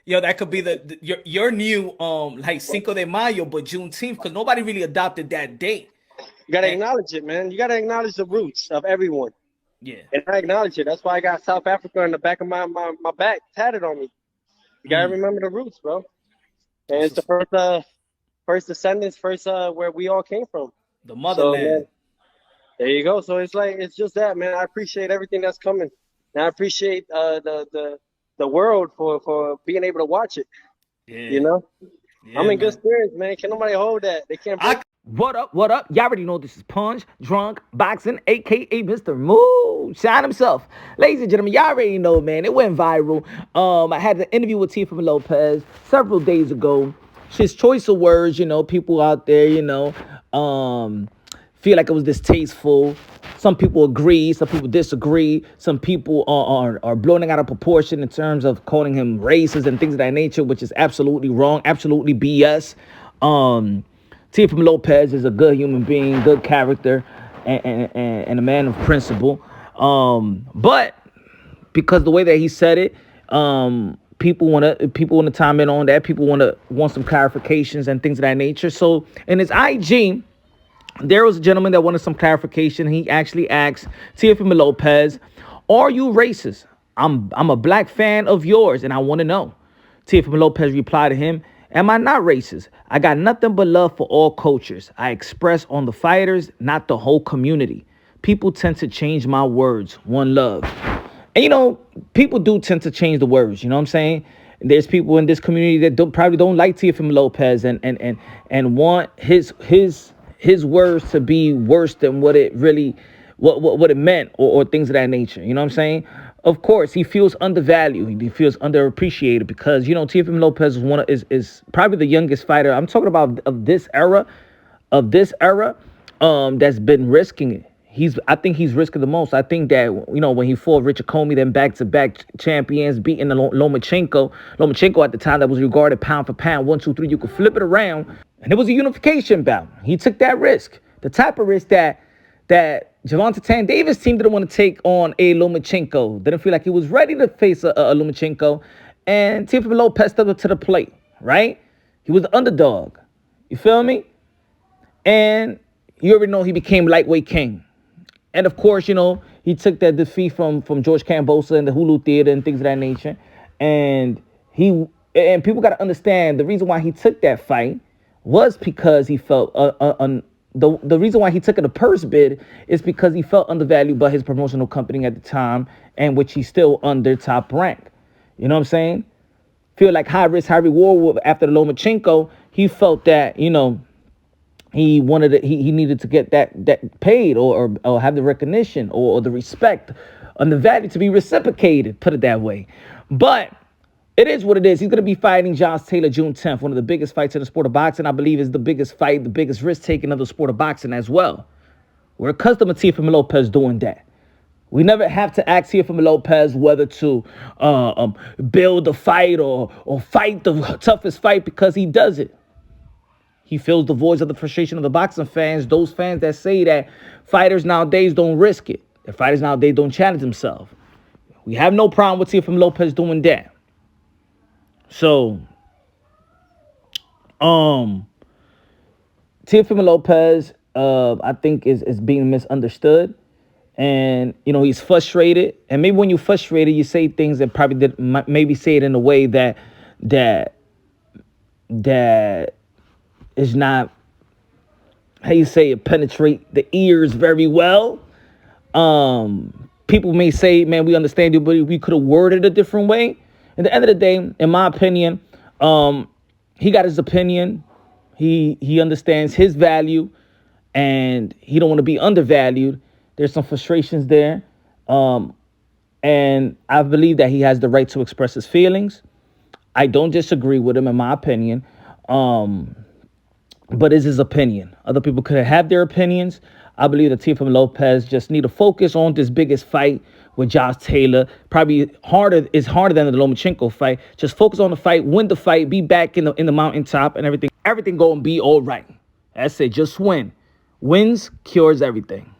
Yo, that could be your new like Cinco de Mayo, but Juneteenth, because nobody really adopted that date. You gotta And acknowledge it, man. You gotta acknowledge the roots of everyone. yeah, And I acknowledge it. That's why I got South Africa in the back of my back tatted on me. You gotta mm, remember the roots, bro. And that's it's the first descendants, first where we all came from. the So motherland. man, there you go. So it's like it's just that, man. I appreciate everything that's coming. And I appreciate the world for being able to watch it. You Yeah, know? I'm yeah, in good man. spirits, man. Can nobody hold that? They can't break. I What up? What up? Y'all already know this is Punch Drunk Boxing, aka Mr. Moonshine himself. Ladies and gentlemen, y'all already know, man. It went viral. I had an interview with Teofimo Lopez several days ago. His choice of words, people out there, feel like it was distasteful. Some people agree, some people disagree. Some people are blowing it out of proportion in terms of calling him racist and things of that nature, which is absolutely wrong, absolutely BS. Teofimo Lopez is a good human being, good character, and a man of principle. But because the way that he said it, people want to time in on that. People want some clarifications and things of that nature. So in his IG, there was a gentleman that wanted some clarification. He actually asked Teofimo Lopez, "Are you racist? I'm a black fan of yours, and I want to know." Teofimo Lopez replied to him, "Am I not racist? I got nothing but love for all cultures. I express on the fighters, not the whole community. People tend to change my words. One love." And people do tend to change the words. You know what I'm saying? There's people in this community that probably don't like Teofimo Lopez and want his words to be worse than what it really what it meant, or things of that nature. You know what I'm saying? Of course, he feels undervalued. He feels underappreciated because Teofimo Lopez is probably the youngest fighter. I'm talking about of this era, that's been risking it. I think he's risking the most. I think that when he fought Richard Comey, then back-to-back champions, beating Lomachenko at the time that was regarded pound for pound, 1, 2, 3. You could flip it around, and it was a unification bout. He took that risk, the type of risk that Gervonta Tank Davis team didn't want to take on a Lomachenko. Didn't feel like he was ready to face a Lomachenko, and Teofimo Lopez stepped up to the plate. Right? He was the underdog. You feel me? And you already know he became lightweight king. And of course, he took that defeat from George Kambosos in the Hulu Theater and things of that nature. And people got to understand the reason why he took that fight was because he felt the reason why he took a purse bid is because he felt undervalued by his promotional company at the time, and which he's still under top rank. You know what I'm saying? Feel like high risk, high reward after the Lomachenko. He felt that he wanted it, he needed to get that paid, or have the recognition, or the respect and the value to be reciprocated, put it that way. But it is what it is. He's going to be fighting Josh Taylor June 10th, one of the biggest fights in the sport of boxing. I believe is the biggest fight, the biggest risk taking of the sport of boxing as well. We're accustomed to Teofimo Lopez doing that. We never have to ask Teofimo Lopez whether to build a fight or fight the toughest fight, because he does it. He fills the voids of the frustration of the boxing fans, those fans that say that fighters nowadays don't risk it, that fighters nowadays don't challenge themselves. We have no problem with Teofimo Lopez doing that. So, Teofimo Lopez, I think is being misunderstood, and he's frustrated. And maybe when you're frustrated, you say things that probably maybe say it in a way that is not, how you say it, penetrate the ears very well. People may say, man, we understand you, but we could have worded it a different way. At the end of the day, in my opinion, he got his opinion. He understands his value, and he don't want to be undervalued. There's some frustrations there. And I believe that he has the right to express his feelings. I don't disagree with him, in my opinion. But it's his opinion. Other people could have their opinions. I believe that Teofimo Lopez just need to focus on this biggest fight with Josh Taylor. Probably harder than the Lomachenko fight. Just focus on the fight, win the fight, be back in the mountaintop, and everything gonna be all right. That's it. Just win. Wins cures everything.